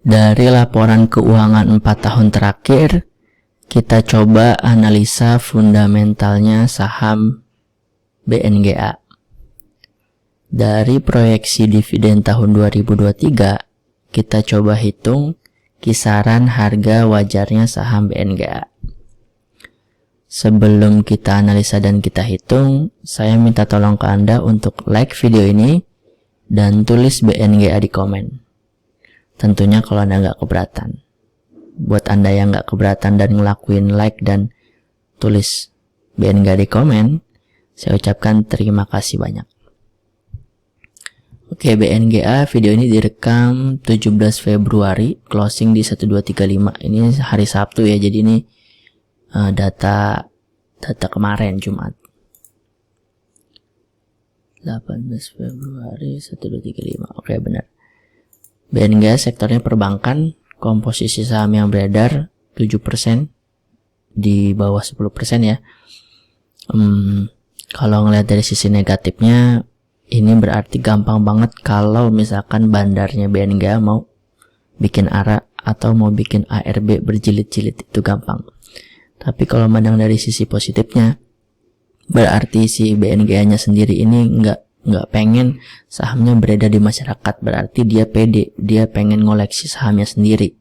Dari laporan keuangan 4 tahun terakhir, kita coba analisa fundamentalnya saham BNGA. Dari proyeksi dividen tahun 2023, kita coba hitung kisaran harga wajarnya saham BNGA. Sebelum kita analisa dan kita hitung, saya minta tolong ke Anda untuk like video ini dan tulis BNGA di komen. Tentunya kalau Anda nggak keberatan. Buat Anda yang nggak keberatan dan ngelakuin like dan tulis BNGA di komen, saya ucapkan terima kasih banyak. Oke, BNGA video ini direkam 17 Februari, closing di 1235. Ini hari Sabtu ya, jadi ini data kemarin Jumat. 18 Februari 1235. Oke, benar. BNGA sektornya perbankan, komposisi saham yang beredar 7%, di bawah 10% ya. Kalau ngelihat dari sisi negatifnya, ini berarti gampang banget kalau misalkan bandarnya BNGA mau bikin ARA atau mau bikin ARB berjilid-jilid, itu gampang. Tapi kalau mandang dari sisi positifnya, berarti si BNGA-nya sendiri ini nggak pengen sahamnya beredar di masyarakat. Berarti dia pede, dia pengen ngoleksi sahamnya sendiri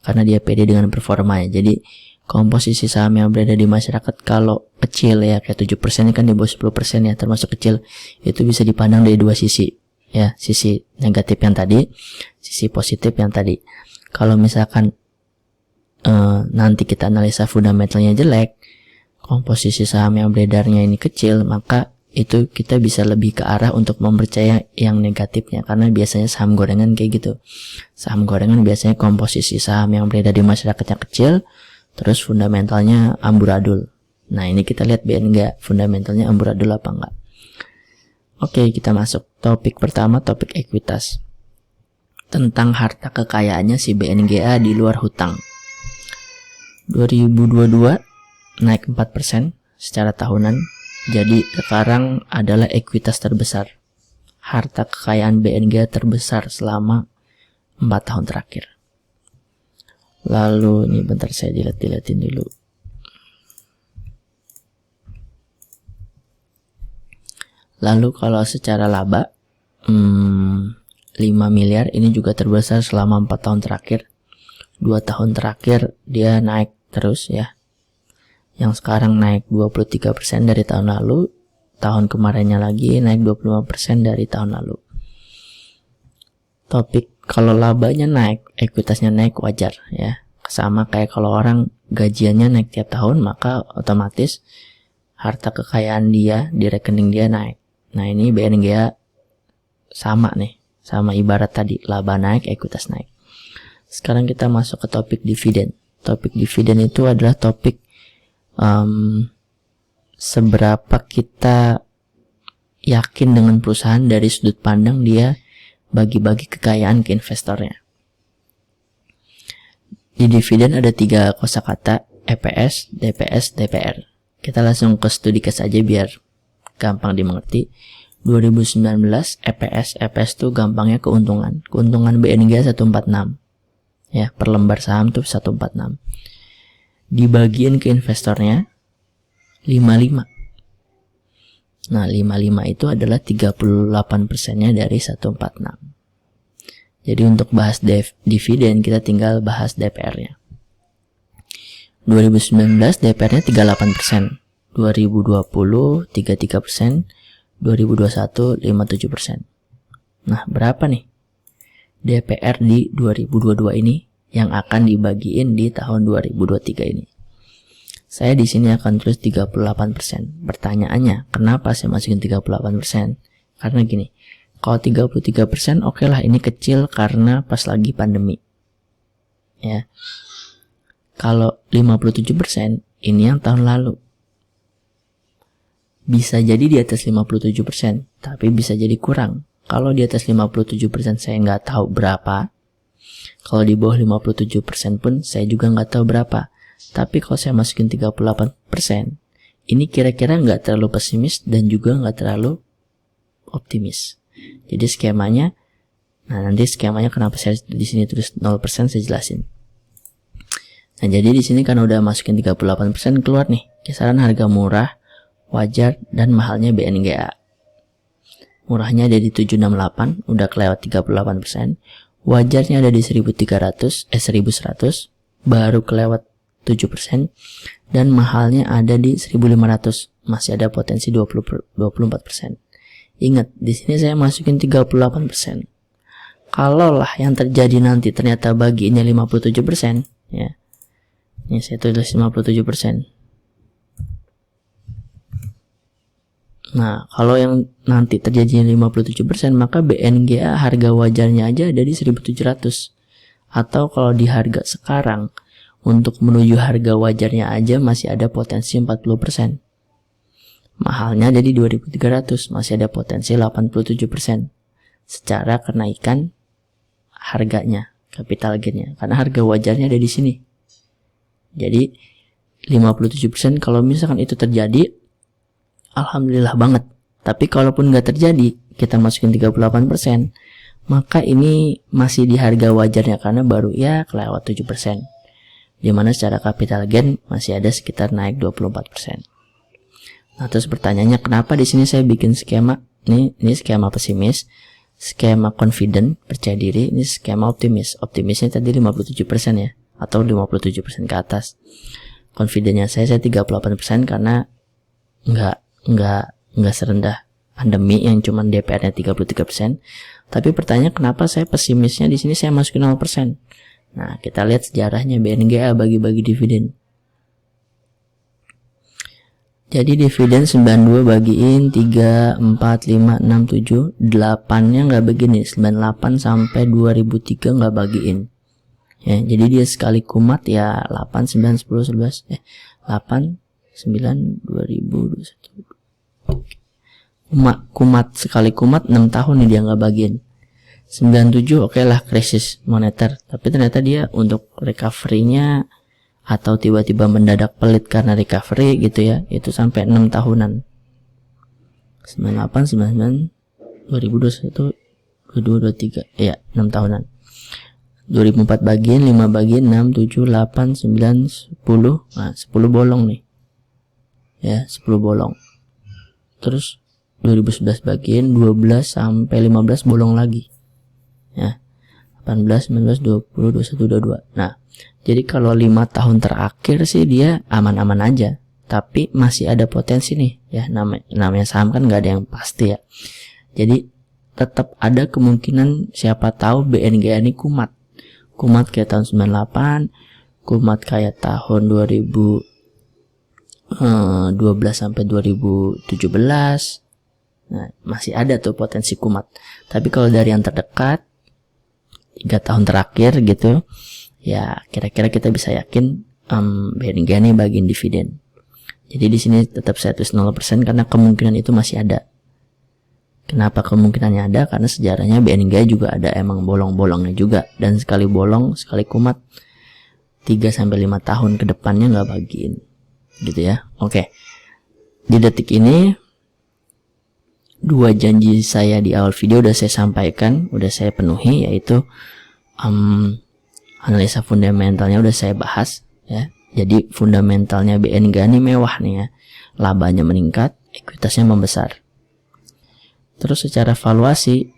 karena dia pede dengan performanya. Jadi komposisi saham yang beredar di masyarakat kalau kecil ya, kayak 7% kan di bawah 10% ya, termasuk kecil, itu bisa dipandang dari dua sisi ya, sisi negatif yang tadi, sisi positif yang tadi. Kalau misalkan nanti kita analisa fundamentalnya jelek, komposisi saham yang beredarnya ini kecil, maka itu kita bisa lebih ke arah untuk mempercaya yang negatifnya, karena biasanya saham gorengan kayak gitu. Saham gorengan biasanya komposisi saham yang beredar di masyarakatnya kecil, terus fundamentalnya amburadul. Nah, ini kita lihat BNGA fundamentalnya amburadul apa enggak. Oke, kita masuk topik pertama, topik ekuitas. Tentang harta kekayaannya si BNGA di luar hutang. 2022 naik 4% secara tahunan. Jadi sekarang adalah ekuitas terbesar. Harta kekayaan BNGA terbesar selama 4 tahun terakhir. Lalu ini bentar saya dilihatin dulu. Lalu kalau secara laba 5 miliar ini juga terbesar selama 4 tahun terakhir. 2 tahun terakhir dia naik terus ya. Yang sekarang naik 23% dari tahun lalu, tahun kemarinnya lagi naik 25% dari tahun lalu. Topik kalau labanya naik, ekuitasnya naik, wajar ya. Sama kayak kalau orang gajiannya naik tiap tahun, maka otomatis harta kekayaan dia di rekening dia naik. Nah, ini BNGA sama nih, sama ibarat tadi, laba naik, ekuitas naik. Sekarang kita masuk ke topik dividen. Topik dividen itu adalah topik seberapa kita yakin dengan perusahaan dari sudut pandang dia bagi-bagi kekayaan ke investornya. Di dividen ada 3 kosakata, EPS, DPS, DPR. Kita langsung ke studi case aja biar gampang dimengerti. 2019 EPS itu gampangnya keuntungan BNGA 146 ya, per lembar saham tuh 146. Dibagiin ke investornya 55. Nah, 55 itu adalah 38%-nya dari 146. Jadi untuk bahas dividen kita tinggal bahas DPR-nya. 2019 DPR-nya 38%, 2020 33%, 2021 57%. Nah, berapa nih DPR di 2022 ini yang akan dibagiin di tahun 2023 ini? Saya di sini akan tulis 38%. Pertanyaannya, kenapa saya masukin 38%? Karena gini, kalau 33% oke lah, ini kecil karena pas lagi pandemi. Ya. Kalau 57% ini yang tahun lalu. Bisa jadi di atas 57%, tapi bisa jadi kurang. Kalau di atas 57% saya nggak tahu berapa. Kalau di bawah 57% pun saya juga nggak tahu berapa. Tapi kalau saya masukin 38%, ini kira-kira nggak terlalu pesimis dan juga nggak terlalu optimis. Jadi skemanya Nah, nanti skemanya kenapa saya di sini tulis 0% saya jelasin. Nah, jadi di sini kan udah masukin 38% keluar nih. Kisaran harga murah, wajar, dan mahalnya BNGA. Murahnya ada di 768, udah kelewat 38%. Wajarnya ada di 1100, baru kelewat 7%. Dan mahalnya ada di 1500, masih ada potensi 24%. Ingat, di sini saya masukin 38%. Kalaulah yang terjadi nanti ternyata bagiannya 57%, ya. Ini saya tulis 57%. Nah, kalau yang nanti terjadi 57%, maka BNGA harga wajarnya aja ada di 1700. Atau kalau di harga sekarang, untuk menuju harga wajarnya aja masih ada potensi 40%. Mahalnya jadi 2300, masih ada potensi 87%. Secara kenaikan harganya, capital gain-nya. Karena harga wajarnya ada di sini. Jadi 57% kalau misalkan itu terjadi, alhamdulillah banget. Tapi kalaupun nggak terjadi, kita masukin 38%, maka ini masih di harga wajarnya karena baru ya kelewat 7%. Dimana secara capital gain masih ada sekitar naik 24%. Nah, terus pertanyaannya kenapa di sini saya bikin skema? Ini skema pesimis, skema confident, percaya diri, ini skema optimis. Optimisnya tadi 57% ya, atau 57% ke atas. Confidentnya saya 38% karena nggak serendah pandemi yang cuma DPR-nya 33%. Tapi pertanyaannya kenapa saya pesimisnya di sini saya masukin 0%? Nah, kita lihat sejarahnya BNGA bagi-bagi dividen. Jadi dividen 92 bagiin 3, 4, 5, 6, 7, 8-nya nggak begini, 98 sampai 2003 nggak bagiin. Ya, jadi dia sekali kumat ya 8, 9, 10, 11, 8, 9, 2021. Kumat sekali kumat 6 tahun nih dia nggak bagiin. 97 oke lah krisis moneter, tapi ternyata dia untuk recovery-nya atau tiba-tiba mendadak pelit karena recovery gitu ya, itu sampai 6 tahunan. 98, 99, 2021, 22, 23, ya 6 tahunan. 2004 bagian, 5 bagian, 6, 7, 8, 9, 10. Nah, 10 bolong nih. Ya, 10 bolong. Terus 2011 bagian, 12 sampai 15 bolong lagi. Ya. 18, 19, 20, 21, 22. Nah, jadi kalau 5 tahun terakhir sih dia aman-aman aja. Tapi masih ada potensi nih. Ya, namanya saham kan nggak ada yang pasti ya. Jadi tetap ada kemungkinan siapa tahu BNGA ini kumat. Kumat kayak tahun 98, kumat kayak tahun 2012 sampai 2017. Nah, masih ada tuh potensi kumat. Tapi kalau dari yang terdekat 3 tahun terakhir gitu, ya kira-kira kita bisa yakin BNGA ini bagian dividen. Jadi di sini tetap saya tulis 0% karena kemungkinan itu masih ada. Kenapa kemungkinannya ada? Karena sejarahnya BNGA juga ada emang bolong-bolongnya juga, dan sekali bolong, sekali kumat 3-5 tahun ke depannya nggak bagiin. Gitu ya. Oke. Di detik ini 2 janji saya di awal video udah saya sampaikan, udah saya penuhi, yaitu analisa fundamentalnya udah saya bahas ya. Jadi fundamentalnya BNGA ini mewah nih ya. Labanya meningkat, ekuitasnya membesar. Terus secara valuasi,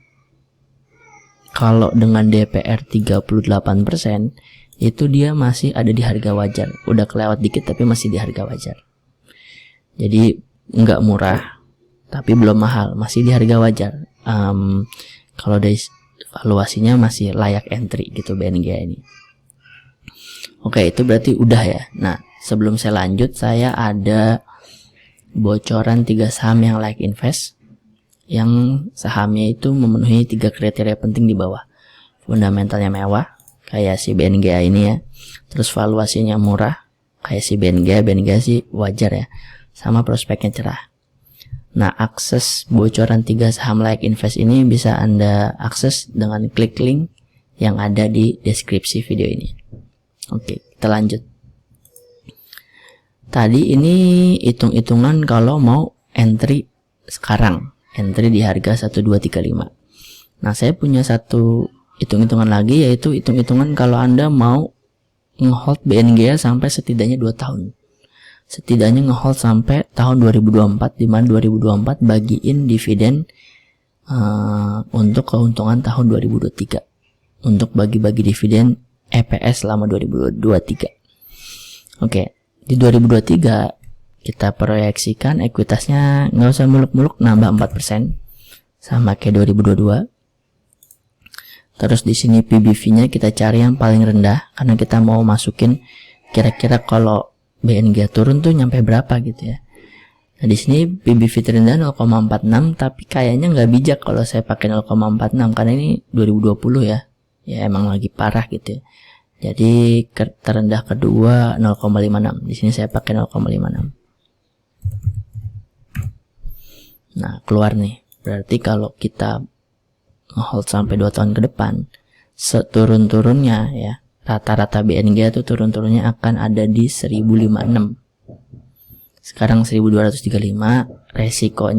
kalau dengan DPR 38%, itu dia masih ada di harga wajar. Udah kelewat dikit tapi masih di harga wajar. Jadi nggak murah, tapi belum mahal, masih di harga wajar. Kalau dari valuasinya masih layak entry gitu BNGA ini. Oke, itu berarti udah ya. Nah, sebelum saya lanjut, saya ada bocoran 3 saham yang layak invest, yang sahamnya itu memenuhi 3 kriteria penting di bawah. Fundamentalnya mewah, kayak si BNGA ini ya. Terus valuasinya murah, kayak si BNGA sih wajar ya. Sama prospeknya cerah. Nah, akses bocoran 3 saham layak invest ini bisa Anda akses dengan klik link yang ada di deskripsi video ini. Oke, kita lanjut. Tadi ini hitung-hitungan kalau mau entry sekarang. Entry di harga 1235. Nah, saya punya satu hitung-hitungan lagi, yaitu hitung-hitungan kalau Anda mau ngehold BNGA sampai setidaknya 2 tahun. Setidaknya ngehold sampai tahun 2024, di mana 2024 bagiin dividen untuk keuntungan tahun 2023. Untuk bagi-bagi dividen EPS selama 2023. Oke, di 2023 kita proyeksikan ekuitasnya nggak usah muluk-muluk, nambah 4%, sama kayak 2022. Terus di sini PBV-nya kita cari yang paling rendah, karena kita mau masukin kira-kira kalau BNG turun tuh nyampe berapa gitu ya. Nah, di sini PBV terendah 0,46, tapi kayaknya nggak bijak kalau saya pakai 0,46 karena ini 2020 ya. Ya emang lagi parah gitu ya. Jadi terendah kedua 0,56. Di sini saya pakai 0,56. Nah, keluar nih. Berarti kalau kita ngehold sampai 2 tahun ke depan, seturun-turunnya ya, rata-rata BNG itu turun-turunnya akan ada di 1056. Sekarang 1235. Resiko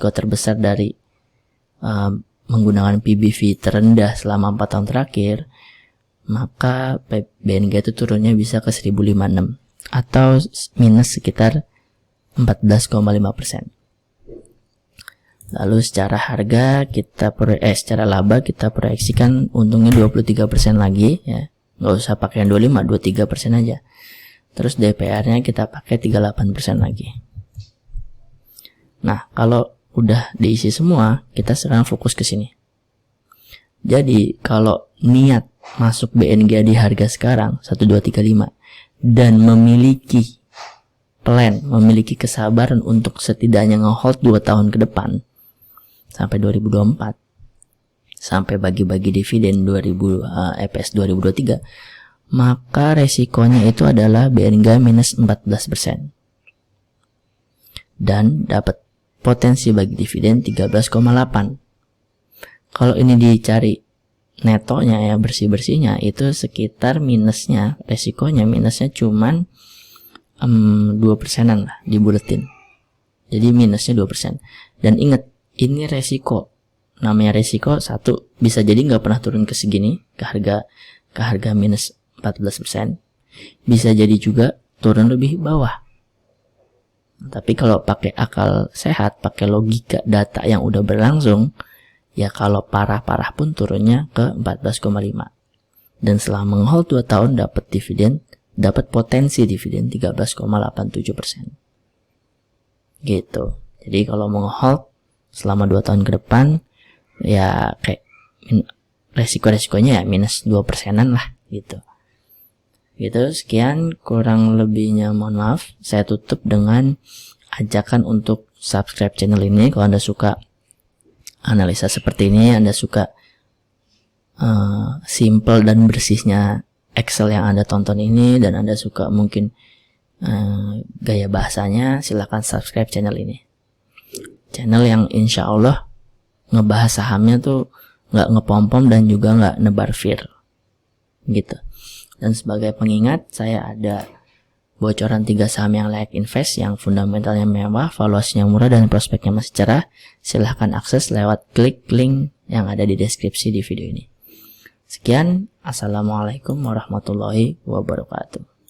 terbesar dari menggunakan PBV terendah selama 4 tahun terakhir, maka BNG itu turunnya bisa ke 1056 atau minus sekitar 14,5%. Lalu secara harga secara laba kita proyeksikan untungnya 23% lagi ya. Nggak usah pakai yang 25, 23% aja. Terus DPR-nya kita pakai 38% lagi. Nah, kalau udah diisi semua, kita sekarang fokus ke sini. Jadi, kalau niat masuk BNG di harga sekarang 1235 dan memiliki plan, memiliki kesabaran untuk setidaknya ngehold 2 tahun ke depan sampai 2024, sampai bagi-bagi dividen EPS 2023, maka resikonya itu adalah BNG minus 14% dan dapat potensi bagi dividen 13,8. Kalau ini dicari netonya ya, bersih-bersihnya itu sekitar minusnya, resikonya minusnya cuman 2%-an lah dibuletin. Jadi minusnya 2%. Dan ingat, ini resiko. Namanya resiko, satu, bisa jadi nggak pernah turun ke segini, ke harga minus 14%. Bisa jadi juga turun lebih bawah. Tapi kalau pakai akal sehat, pakai logika data yang udah berlangsung, ya kalau parah-parah pun turunnya ke 14,5. Dan setelah menghold 2 tahun dapat potensi dividen 13,87%. Gitu. Jadi kalau menghold selama 2 tahun ke depan, ya kayak resiko-resikonya ya minus 2%-an lah gitu. Gitu, sekian, kurang lebihnya mohon maaf. Saya tutup dengan ajakan untuk subscribe channel ini kalau Anda suka analisa seperti ini, Anda suka simple dan bersihnya Excel yang Anda tonton ini, dan Anda suka mungkin gaya bahasanya, silahkan subscribe channel ini. Channel yang insya Allah ngebahas sahamnya tuh nggak ngepom-pom dan juga nggak nebar fear gitu. Dan sebagai pengingat, saya ada bocoran 3 saham yang layak invest, yang fundamentalnya mewah, valuasinya murah, dan prospeknya masih cerah. Silahkan akses lewat klik link yang ada di deskripsi di video ini. Sekian, assalamualaikum warahmatullahi wabarakatuh.